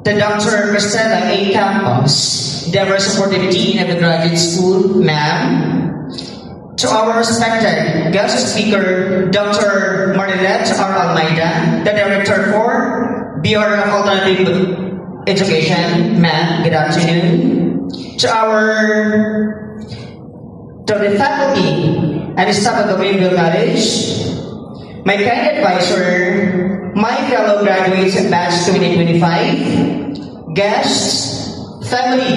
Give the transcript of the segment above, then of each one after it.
to Dr. Cristela A. Campos, Deborah Supportive Dean of the Graduate School, ma'am. To our respected guest speaker, Dr. Marilette R. Almeida, the Director for Bureau of Alternative Education, ma'am, good afternoon. To the faculty and staff of the Greenville College, my kind advisor, my fellow graduates in batch 2025, guests, family,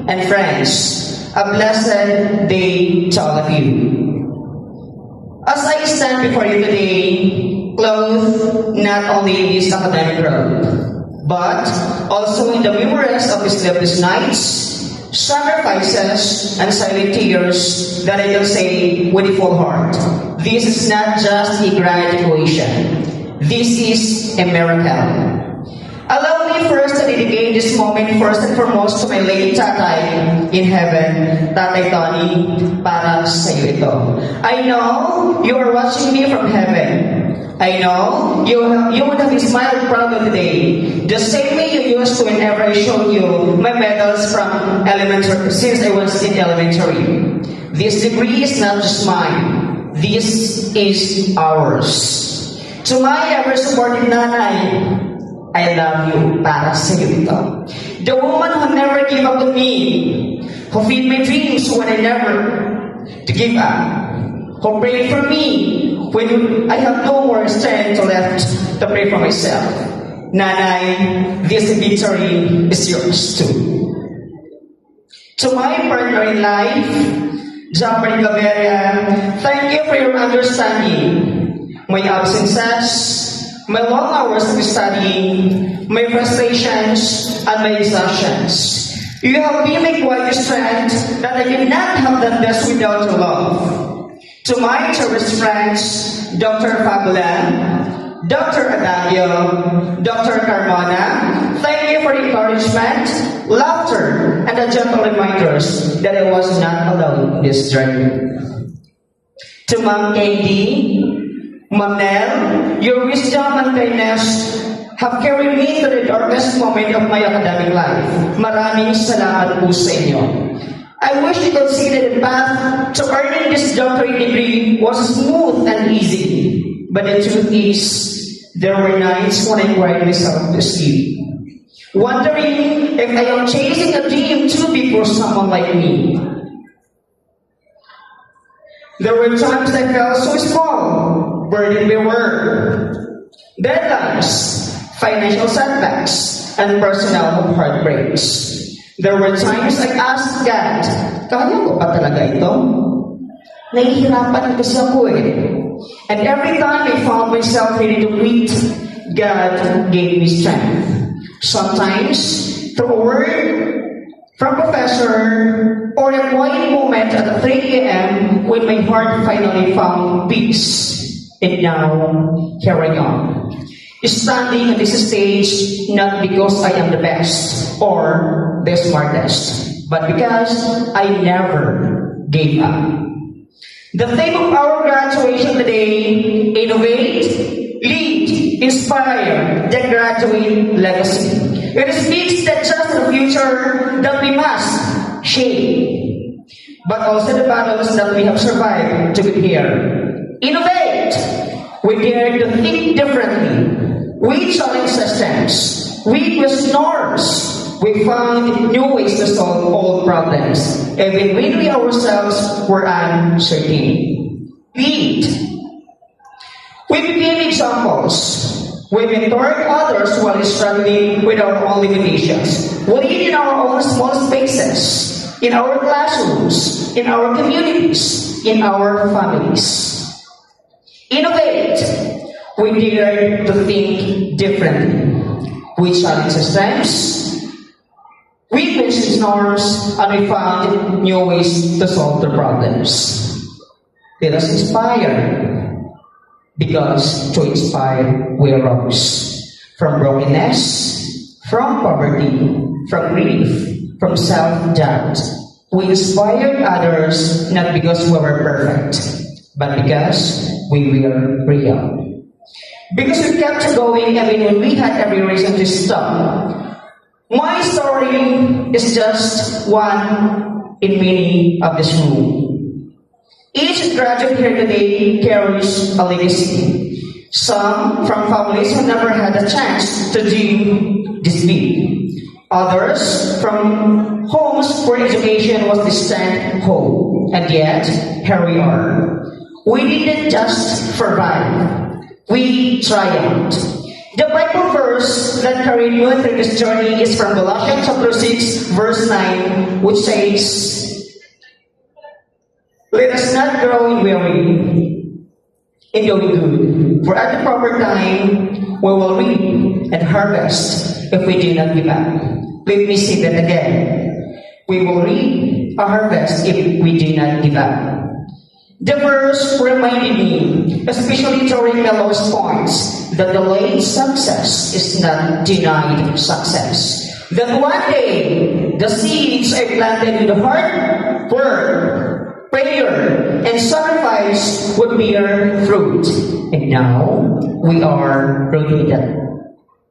and friends, a blessed day to all of you. As I stand before you today, clothed not only in this academic robe, but also in the memories of his sleepless nights, sacrifices, and silent tears that I can say with a full heart. This is not just a graduation. This is a miracle. Allow me first to dedicate this moment first and foremost to my late tatay in heaven, Tatay Tony, para sa iyo ito. I know you are watching me from heaven. I know you would have smiled proudly today, the same way you used to whenever I showed you my medals from elementary, since I was in elementary. This degree is not just mine. This is ours. To my ever-supporting nanay, I love you, para sa iyo ito. The woman who never gave up on me, who feed my dreams when I never to give up, who prayed for me when I have no more strength left to pray for myself. Nanay, this victory is yours too. To my partner in life, Jeffrey Gaviria, thank you for your understanding. My absences, my long hours of studying, my frustrations, and my exhaustions. You have been my quiet strength that I cannot have done this without your love. To my cherished friends, Dr. Fabula, Dr. Adagio, Dr. Carmona, thank you for the encouragement, laughter, and the gentle reminders that I was not alone in this journey. To Ma'am Katie, Ma'am Nell, your wisdom and kindness have carried me to the darkest moment of my academic life. Maraming salamat po sa inyo. I wish you could see that the path to earning this doctorate degree was smooth and easy. But the truth is, there were nights when I cried myself to sleep, wondering if I am chasing a dream too big for someone like me. There were times I felt so small, burdened by work, deadlines, financial setbacks, and personal heartbreaks. There were times I asked God, kaya ko ba talaga ito? Nahihirapan kasi ako eh. And every time I found myself ready to quit, God gave me strength. Sometimes, through a word from professor, or a quiet moment at 3 a.m. when my heart finally found peace. And now, here I am. Standing on this stage, not because I am the best or the smartest, but because I never gave up. The theme of our graduation today, innovate, lead, inspire, the graduate legacy. It speaks not just the future that we must shape, but also the battles that we have survived to get here. Innovate! We dare to think differently. We challenge systems. We question norms. We found new ways to solve old problems, even when we ourselves were uncertain. Lead. We became examples. We mentored others while struggling with our own limitations. We lead in our own small spaces, in our classrooms, in our communities, in our families. Innovate. We dare to think differently. We challenge systems. We question norms, and we found new ways to solve the problems. Let us inspire, because to inspire we arose from brokenness, from poverty, from grief, from self-doubt. We inspired others not because we were perfect, but because we were real. Because we kept going even when we had every reason to stop. My story is just one in many of this room. Each graduate here today carries a legacy. Some from families who never had a chance to dream this big. Others from homes where education was distant hope. And yet, here we are. We didn't just survive. We triumphed. The Bible verse that carried me through this journey is from Galatians chapter 6, verse 9, which says, "Let us not grow weary in doing good, for at the proper time we will reap and harvest if we do not give up." Let me say that again. We will reap a harvest if we do not give up. The verse reminded me, especially during the lowest points, that delayed success is not denied success. That one day, the seeds I planted with hard work, prayer, and sacrifice would bear fruit. And now, we are reaping that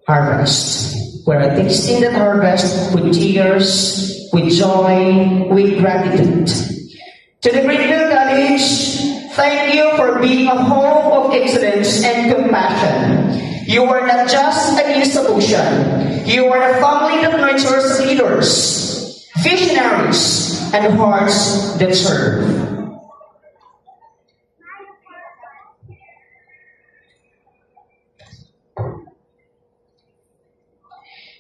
harvest. We are tasting that harvest with tears, with joy, with gratitude. To the Greenville College, thank you for being a home of excellence and compassion. You are not just an institution. You are a family that nurtures leaders, visionaries, and hearts that serve.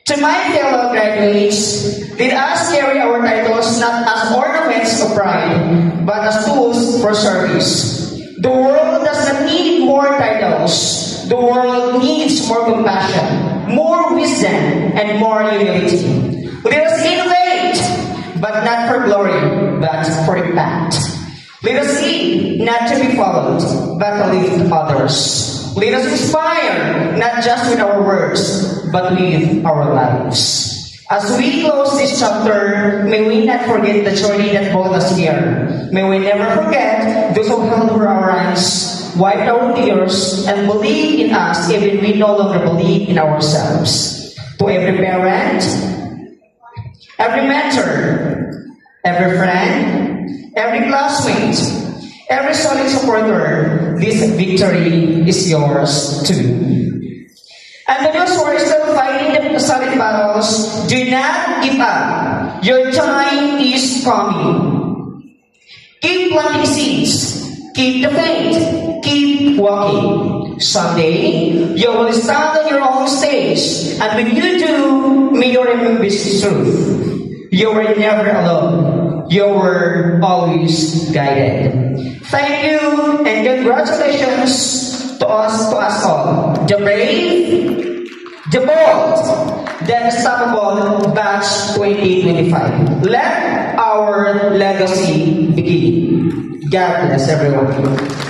To my fellow graduates, let us carry our titles not as ornaments of pride, but as tools for service. The world does not need more titles. The world needs more compassion, more wisdom, and more humility. Let us innovate, but not for glory, but for impact. Let us lead, not to be followed, but to lift others. Let us inspire, not just with our words, but with our lives. As we close this chapter, may we not forget the journey that brought us here. May we never forget those who held our hands, wiped our tears, and believed in us even we no longer believe in ourselves. To every parent, every mentor, every friend, every classmate, every solid supporter, this victory is yours too. And the those who are still fighting the solid battles, do not give up. Your time is coming. Keep planting seeds. Keep the faith. Keep walking. Someday, you will stand on your own stage. And when you do, may you remember this truth. You were never alone. You were always guided. Thank you and congratulations to us all. The brave, the bold, the unstoppable batch 2025. Let our legacy begin. God bless everyone.